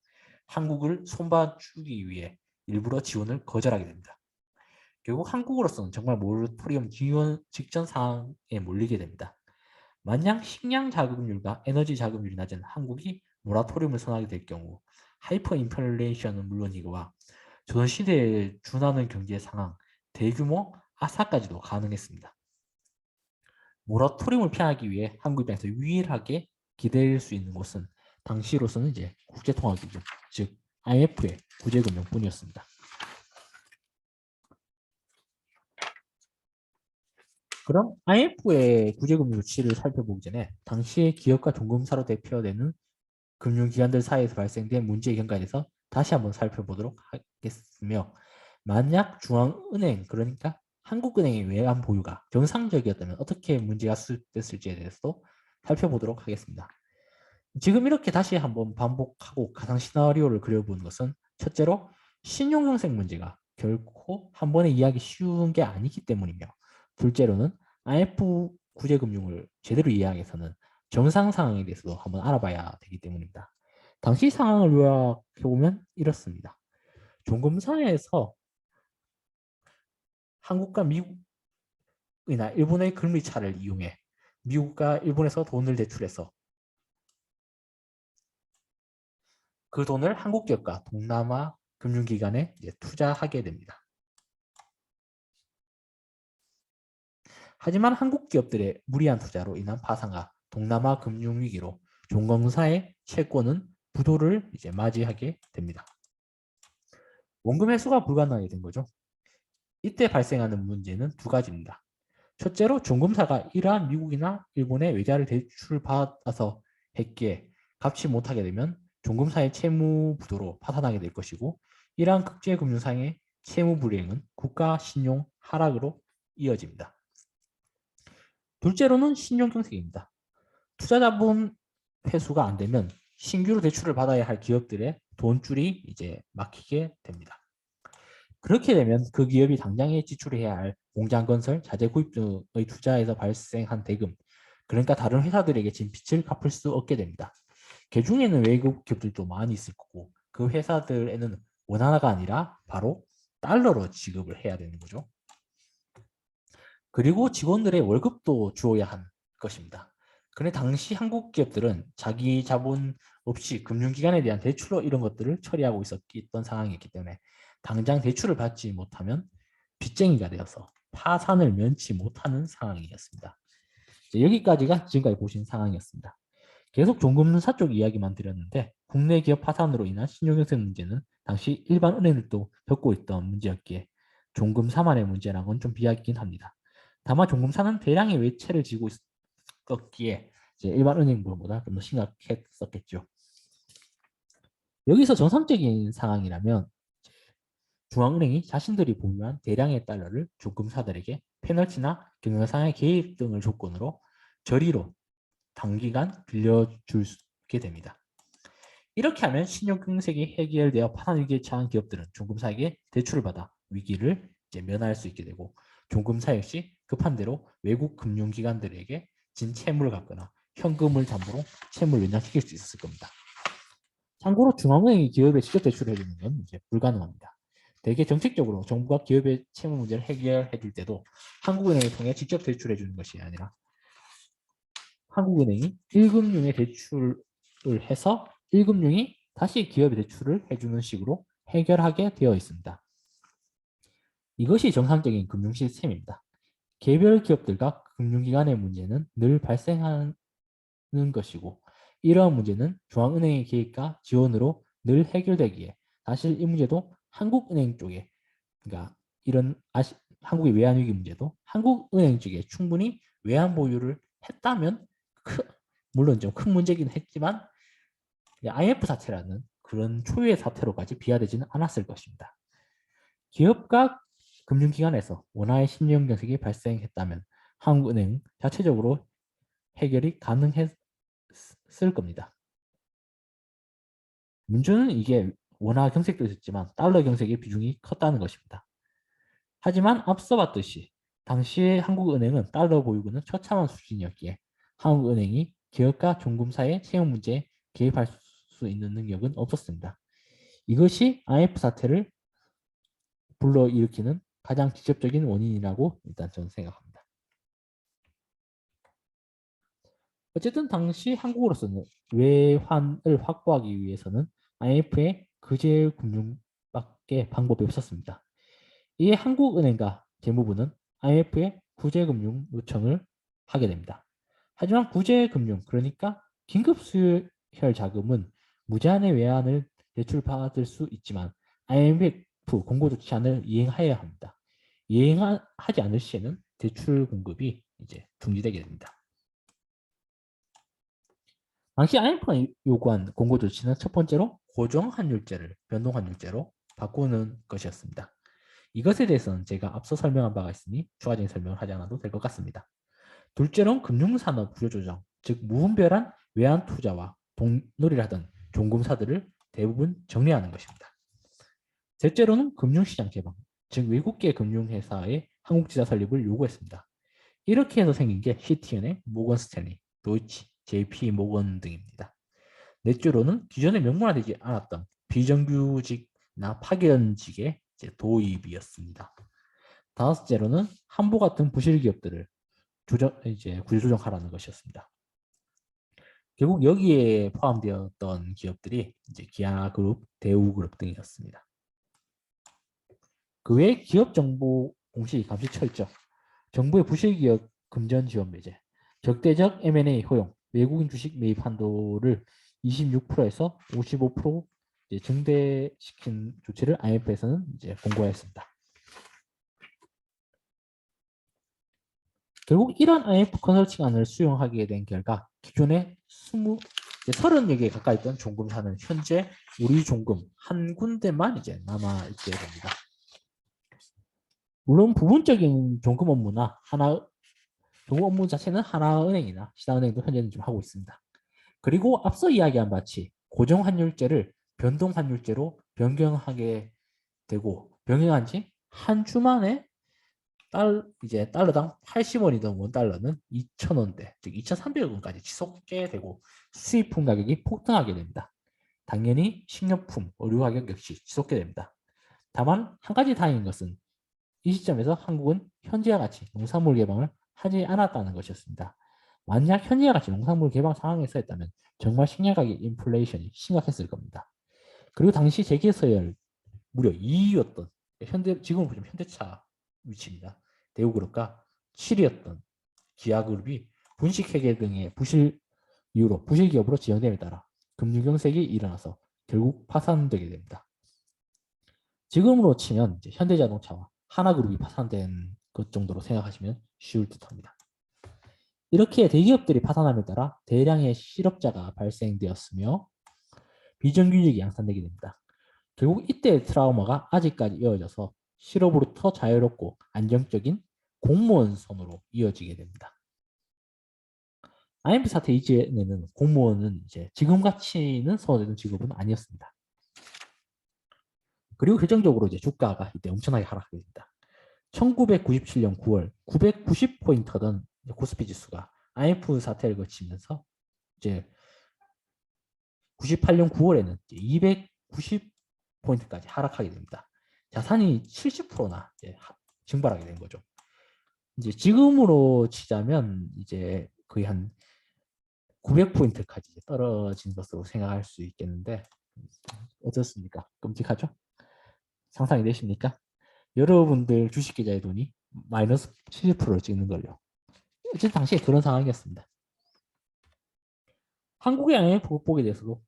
한국을 손봐주기 위해 일부러 지원을 거절하게 됩니다. 결국 한국으로서는 정말 모라토리움 지원 직전 상황에 몰리게 됩니다. 만약 식량 자금률과 에너지 자금률이 낮은 한국이 모라토리움을 선하게 될 경우 하이퍼 인플레이션은 물론이거와 조선시대에 준하는 경제 상황, 대규모 아사까지도 가능했습니다. 모라토리움을 피하기 위해 한국 입장에서 유일하게 기대할 수 있는 곳은 당시로서는 이제 국제통화기금, 즉 IMF의 구제금융뿐이었습니다. 그럼 IMF의 구제금융 조치를 살펴보기 전에 당시의 기업과 종금사로 대표되는 금융기관들 사이에서 발생된 문제의 경과에 대해서 다시 한번 살펴보도록 하겠으며 만약 중앙은행 그러니까 한국은행의 외환 보유가 정상적이었다면 어떻게 문제가 수습됐을지에 대해서도 살펴보도록 하겠습니다. 지금 이렇게 다시 한번 반복하고 가상 시나리오를 그려보는 것은 첫째로 신용형색 문제가 결코 한 번에 이해하기 쉬운 게 아니기 때문이며 둘째로는 IMF 구제금융을 제대로 이해하기 위해서는 정상 상황에 대해서도 한번 알아봐야 되기 때문입니다. 당시 상황을 요약해보면 이렇습니다. 종금사에서 한국과 미국이나 일본의 금리 차를 이용해 미국과 일본에서 돈을 대출해서 그 돈을 한국 기업과 동남아 금융기관에 투자하게 됩니다. 하지만 한국 기업들의 무리한 투자로 인한 파산과 동남아 금융위기로 종검사의 채권은 부도를 맞이하게 됩니다. 원금 회수가 불가능하게 된 거죠. 이때 발생하는 문제는 두 가지입니다. 첫째로 종금사가 이러한 미국이나 일본의 외자를 대출받아서 했기에 갚지 못하게 되면 종금사의 채무 부도로 파산하게 될 것이고, 이러한 국제금융상의 채무 불이행은 국가 신용 하락으로 이어집니다. 둘째로는 신용 경색입니다. 투자 자본 회수가 안 되면 신규로 대출을 받아야 할 기업들의 돈줄이 이제 막히게 됩니다. 그렇게 되면 그 기업이 당장에 지출해야 할 공장 건설, 자재 구입 등의 투자에서 발생한 대금, 그러니까 다른 회사들에게 진 빚을 갚을 수 없게 됩니다. 그 중에는 외국 기업들도 많이 있을 거고, 그 회사들에는 원화가 아니라 바로 달러로 지급을 해야 되는 거죠. 그리고 직원들의 월급도 주어야 한 것입니다. 그런데 당시 한국 기업들은 자기 자본 없이 금융기관에 대한 대출로 이런 것들을 처리하고 있었던 상황이었기 때문에 당장 대출을 받지 못하면 빚쟁이가 되어서 파산을 면치 못하는 상황이었습니다. 여기까지가 지금까지 보신 상황이었습니다. 계속 종금사 쪽 이야기만 드렸는데, 국내 기업 파산으로 인한 신용경색 문제는 당시 일반 은행들도 겪고 있던 문제였기에 종금사만의 문제라는 건 좀 비하긴 합니다. 다만 종금사는 대량의 외채를 지고 있었기에 이제 일반 은행보다 좀 더 심각했었겠죠. 여기서 정상적인 상황이라면 중앙은행이 자신들이 보유한 대량의 달러를 종금사들에게 페널티나 경영상의 개입 등을 조건으로 저리로 단기간 빌려주게 됩니다. 이렇게 하면 신용경색이 해결되어 파산 위기에 처한 기업들은 종금사에게 대출을 받아 위기를 이제 면할 수 있게 되고, 종금사 역시 급한 대로 외국 금융기관들에게 진 채무를 갚거나 현금을 담보로 채무를 연장시킬 수 있었을 겁니다. 참고로 중앙은행이 기업에 직접 대출을 해주는 건 이제 불가능합니다. 대개 정책적으로 정부가 기업의 채무 문제를 해결해 줄 때도 한국은행을 통해 직접 대출해 주는 것이 아니라 한국은행이 1금융에 대출을 해서 1금융이 다시 기업에 대출을 해주는 식으로 해결하게 되어 있습니다. 이것이 정상적인 금융 시스템입니다. 개별 기업들과 금융기관의 문제는 늘 발생하는 것이고, 이러한 문제는 중앙은행의 개입과 지원으로 늘 해결되기에 사실 이 문제도 한국은행 쪽에, 그러니까 이런 한국의 외환위기 문제도 한국은행 쪽에 충분히 외환 보유를 했다면 물론 좀 큰 문제긴 했지만 IMF 사태라는 그런 초유의 사태로까지 비화되지는 않았을 것입니다. 기업과 금융기관에서 원화의 신용경색이 발생했다면 한국은행 자체적으로 해결이 가능했을 겁니다. 문제는 이게 원화 경색도 있었지만 달러 경색의 비중이 컸다는 것입니다. 하지만 앞서 봤듯이 당시의 한국은행은 달러 보유고는 처참한 수준이었기에 한국은행이 기업과 종금사의 채용 문제에 개입할 수 있는 능력은 없었습니다. 이것이 IMF 사태를 불러일으키는 가장 직접적인 원인이라고 일단 저는 생각합니다. 어쨌든 당시 한국으로서는 외환을 확보하기 위해서는 IMF의 구제금융밖에 방법이 없었습니다. 이에 한국은행과 재무부는 IMF의 구제금융 요청을 하게 됩니다. 하지만 구제금융, 그러니까 긴급수혈 자금은 무제한의 외환을 대출받을 수 있지만 IMF 공고조치안을 이행해야 합니다. 이행하지 않을 시에는 대출 공급이 이제 중지되게 됩니다. 당시 IMF가 요구한 공고조치는 첫 번째로 고정환율제를 변동환율제로 바꾸는 것이었습니다. 이것에 대해서는 제가 앞서 설명한 바가 있으니 추가적인 설명을 하지 않아도 될 것 같습니다. 둘째로는 금융산업 구조조정, 즉 무분별한 외환 투자와 돈놀이를 하던 종금사들을 대부분 정리하는 것입니다. 셋째로는 금융시장 개방, 즉 외국계 금융회사의 한국지사 설립을 요구했습니다. 이렇게 해서 생긴 게 시티은행, 모건 스탠리, 도이치, JP 모건 등입니다. 넷째로는 기존에 명문화되지 않았던 비정규직이나 파견직의 도입이었습니다. 다섯째로는 한보 같은 부실 기업들을 구조조정하라는 것이었습니다. 결국 여기에 포함되었던 기업들이 이제 기아그룹, 대우그룹 등이었습니다. 그 외에 기업 정보 공시 감시 철저, 정부의 부실 기업 금전 지원 배제, 적대적 M&A 허용, 외국인 주식 매입 한도를 26%에서 55% 이제 증대시킨 조치를 IMF에서는 이제 공고했습니다. 결국 이런 IMF 컨설팅안을 수용하게 된 결과 기존에 30여 개 가까이 있던 종금사는 현재 우리 종금 한 군데만 이제 남아 있게 됩니다. 물론 부분적인 종금 업무나 종금 업무 자체는 하나은행이나 신한은행도 현재는 좀 하고 있습니다. 그리고 앞서 이야기한 바치 고정환율제를 변동환율제로 변경하게 되고 변경한 지 한 주 만에 이제 달러당 80원이던 원달러는 2,000원대, 즉 2,300원까지 치솟게 되고 수입품 가격이 폭등하게 됩니다. 당연히 식료품, 의류 가격 역시 치솟게 됩니다. 다만 한 가지 다행인 것은 이 시점에서 한국은 현재와 같이 농산물 개방을 하지 않았다는 것이었습니다. 만약 현재와 같이 농산물 개방 상황에서 했다면 정말 식량 가격 인플레이션이 심각했을 겁니다. 그리고 당시 재계서열 무려 2위였던 지금은 보시면 현대차 위치입니다. 대우그룹과 7위였던 기아그룹이 분식회계 등의 부실 기업으로 지정됨에 따라 금융경색이 일어나서 결국 파산되게 됩니다. 지금으로 치면 이제 현대자동차와 하나그룹이 파산된 것 정도로 생각하시면 쉬울 듯합니다. 이렇게 대기업들이 파산함에 따라 대량의 실업자가 발생되었으며 비정규직이 양산되게 됩니다. 결국 이때의 트라우마가 아직까지 이어져서 실업으로부터 자유롭고 안정적인 공무원 선으로 이어지게 됩니다. IMF 사태 이전에는 공무원은 이제 지금같이는 선호되는 직업은 아니었습니다. 그리고 결정적으로 이제 주가가 이때 엄청나게 하락하게 됩니다. 1997년 9월 990포인트던 코스피 지수가 IMF 사태를 거치면서 이제 98년 9월에는 290포인트까지 하락하게 됩니다. 자산이 70%나 증발하게 된 거죠. 이제 지금으로 치자면 이제 거의 한 900포인트까지 떨어진 것으로 생각할 수 있겠는데 어떻습니까? 끔찍하죠? 상상이 되십니까? 여러분들 주식 계좌의 돈이 마이너스 70%를 찍는 걸요. 어쨌든 당시에 그런 상황이었습니다. 한국의 IMF 극복에 대해서도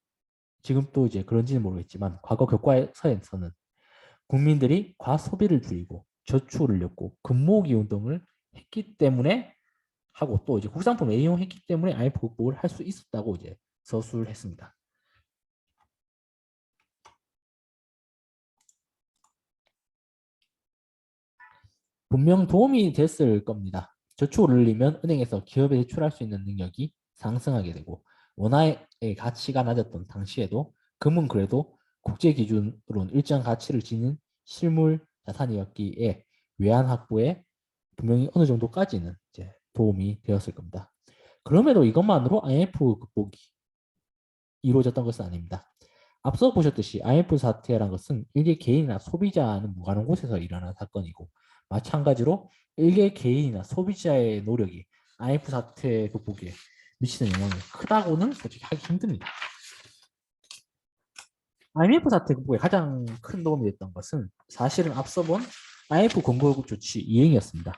지금 또 이제 그런지는 모르겠지만 과거 교과서에서는 국민들이 과소비를 줄이고 저축을 늘렸고 금모으기 운동을 했기 때문에 하고 또 이제 국산품 애용했기 때문에 IMF 극복을 할 수 있었다고 이제 서술을 했습니다. 분명 도움이 됐을 겁니다. 저축을 늘리면 은행에서 기업에 대출할 수 있는 능력이 상승하게 되고 원화의 가치가 낮았던 당시에도 금은 그래도 국제 기준으로는 일정 가치를 지닌 실물 자산이었기에 외환 확보에 분명히 어느 정도까지는 이제 도움이 되었을 겁니다. 그럼에도 이것만으로 IMF 극복이 이루어졌던 것은 아닙니다. 앞서 보셨듯이 IMF 사태라는 것은 일개 개인이나 소비자는 무관한 곳에서 일어난 사건이고 마찬가지로 일개 개인이나 소비자의 노력이 IMF 사태 극복에 미치는 영향이 크다고는 솔직히 하기 힘듭니다. IMF 사태 극복에 가장 큰 도움이 됐던 것은 사실은 앞서 본 IMF 공급 조치 이행이었습니다.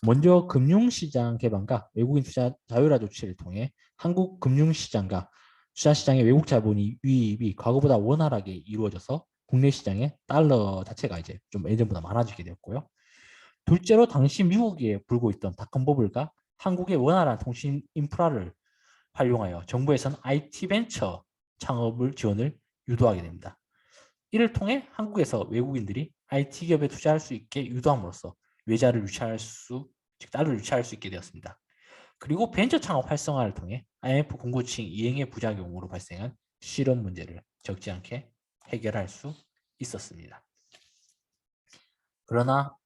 먼저 금융시장 개방과 외국인 투자 자율화 조치를 통해 한국 금융시장과 투자시장의 외국 자본 유입이 과거보다 원활하게 이루어져서 국내 시장에 달러 자체가 이제 좀 예전보다 많아지게 되었고요. 둘째로 당시 미국에 불고 있던 닷컴버블과 한국의 원활한 통신 인프라를 활용하여 정부에서는 IT 벤처 창업을 지원을 유도하게 됩니다. 이를 통해 한국에서 외국인들이 IT 기업에 투자할 수 있게 유도함으로써 외자를 유치할 즉 달러를 유치할 수 있게 되었습니다. 그리고 벤처 창업 활성화를 통해 IMF 공고층 이행의 부작용으로 발생한 실업 문제를 적지 않게 해결할 수 있었습니다. 그러나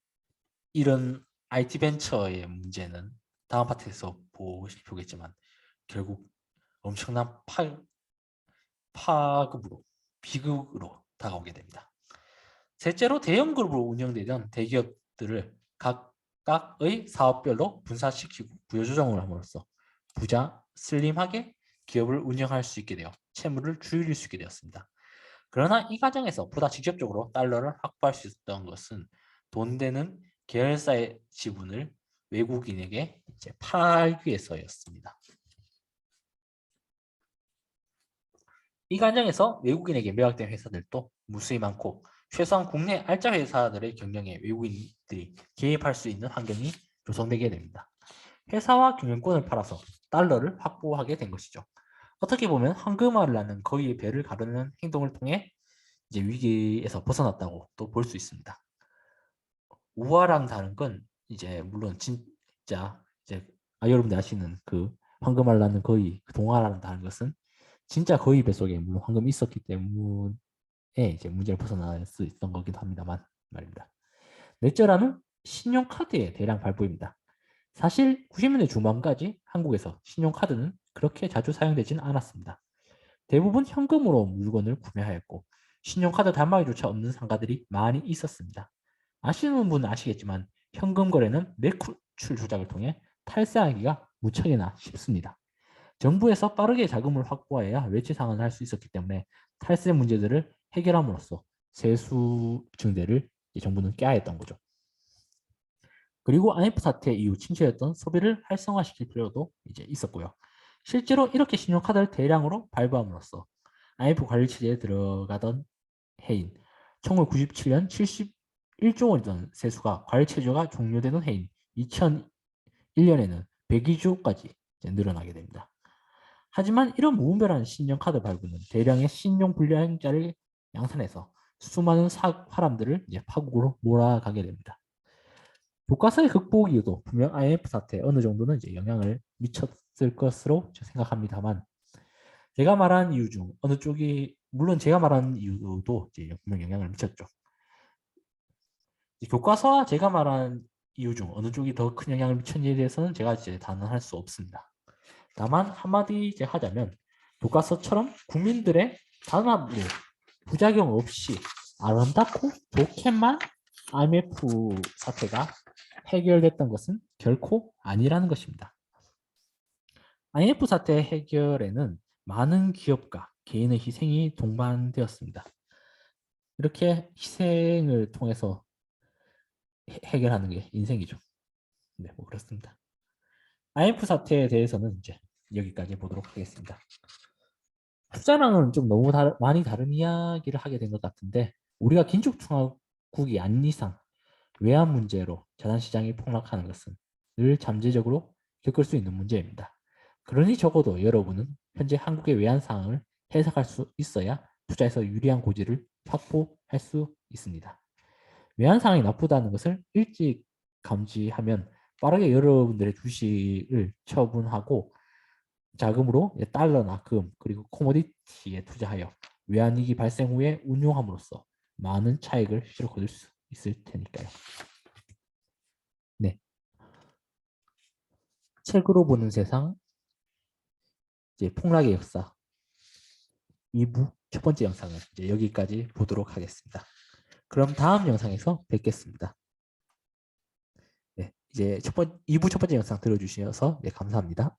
이런 IT 벤처의 문제는 다음 파트에서 보겠지만 결국 엄청난 파급으로 비극으로 다가오게 됩니다. 셋째로 대형 그룹으로 운영되던 대기업들을 각각의 사업별로 분산시키고 부여조정을 함으로써 부자 슬림하게 기업을 운영할 수 있게 되어 채무를 줄일 수 있게 되었습니다. 그러나 이 과정에서 보다 직접적으로 달러를 확보할 수 있었던 것은 돈 되는 계열사의 지분을 외국인에게 이제 팔기 위해서였습니다. 이 과정에서 외국인에게 매각된 회사들도 무수히 많고 최소한 국내 알짜 회사들의 경영에 외국인들이 개입할 수 있는 환경이 조성되게 됩니다. 회사와 경영권을 팔아서 달러를 확보하게 된 것이죠. 어떻게 보면 황금알을 낳는 거위의 배를 가르는 행동을 통해 이제 위기에서 벗어났다고 또 볼 수 있습니다. 우화랑 다른 건 이제 물론 진짜 이제 여러분들 아시는 그 황금알 낳는 거위 그 동화랑 다른 것은 진짜 거위 뱃속에 물론 황금이 있었기 때문에 이제 문제를 벗어날 수 있던 거기도 합니다만 말입니다. 넷째라는 신용카드의 대량 발부입니다. 사실 90년대 중반까지 한국에서 신용카드는 그렇게 자주 사용되지는 않았습니다. 대부분 현금으로 물건을 구매하였고 신용카드 단말기조차 없는 상가들이 많이 있었습니다. 아시는 분은 아시겠지만 현금 거래는 매출 조작을 통해 탈세하기가 무척이나 쉽습니다. 정부에서 빠르게 자금을 확보해야 외채 상환을 할 수 있었기 때문에 탈세 문제들을 해결함으로써 세수 증대를 정부는 깨야 했던 거죠. 그리고 IMF 사태 이후 침체였던 소비를 활성화시킬 필요도 이제 있었고요. 실제로 이렇게 신용카드를 대량으로 발부함으로써 IMF 관리 체제에 들어가던 해인 1997년 71조 원이던 세수가 관리 체제가 종료되는 해인 2001년에는 102조까지 늘어나게 됩니다. 하지만 이런 무분별한 신용카드 발부는 대량의 신용 불량자를 양산해서 수많은 사람들을 파국으로 몰아가게 됩니다. 교과서의 극복 이유도 분명 IMF 사태에 어느 정도는 이제 영향을 미쳤을 것으로 생각합니다만 제가 말한 이유 중 어느 쪽이 물론 제가 말한 이유도 이제 분명 영향을 미쳤죠. 교과서와 제가 말한 이유 중 어느 쪽이 더 큰 영향을 미쳤는지에 대해서는 제가 이제 단언할 수 없습니다. 다만 한마디 이제 하자면 교과서처럼 국민들의 단합으로 부작용 없이 아름답고 좋게만 IMF 사태가 해결됐던 것은 결코 아니라는 것입니다. IMF 사태 해결에는 많은 기업과 개인의 희생이 동반되었습니다. 이렇게 희생을 통해서 해결하는 게 인생이죠. 네, 뭐 그렇습니다. IMF 사태에 대해서는 이제 여기까지 보도록 하겠습니다. 투자랑은 좀 너무 많이 다른 이야기를 하게 된 것 같은데 우리가 긴축통화국이 아닌 이상 외환 문제로 자산시장이 폭락하는 것은 늘 잠재적으로 겪을 수 있는 문제입니다. 그러니 적어도 여러분은 현재 한국의 외환 상황을 해석할 수 있어야 투자에서 유리한 고지를 확보할 수 있습니다. 외환 상황이 나쁘다는 것을 일찍 감지하면 빠르게 여러분들의 주식을 처분하고 자금으로 달러나 금 그리고 코모디티에 투자하여 외환위기 발생 후에 운용함으로써 많은 차익을 실어 거둘 수 있을 테니까요. 네. 책으로 보는 세상 이제 폭락의 역사 2부 첫 번째 영상은 이제 여기까지 보도록 하겠습니다. 그럼 다음 영상에서 뵙겠습니다. 네, 이제 2부 첫 번째 영상 들어주셔서 네, 감사합니다.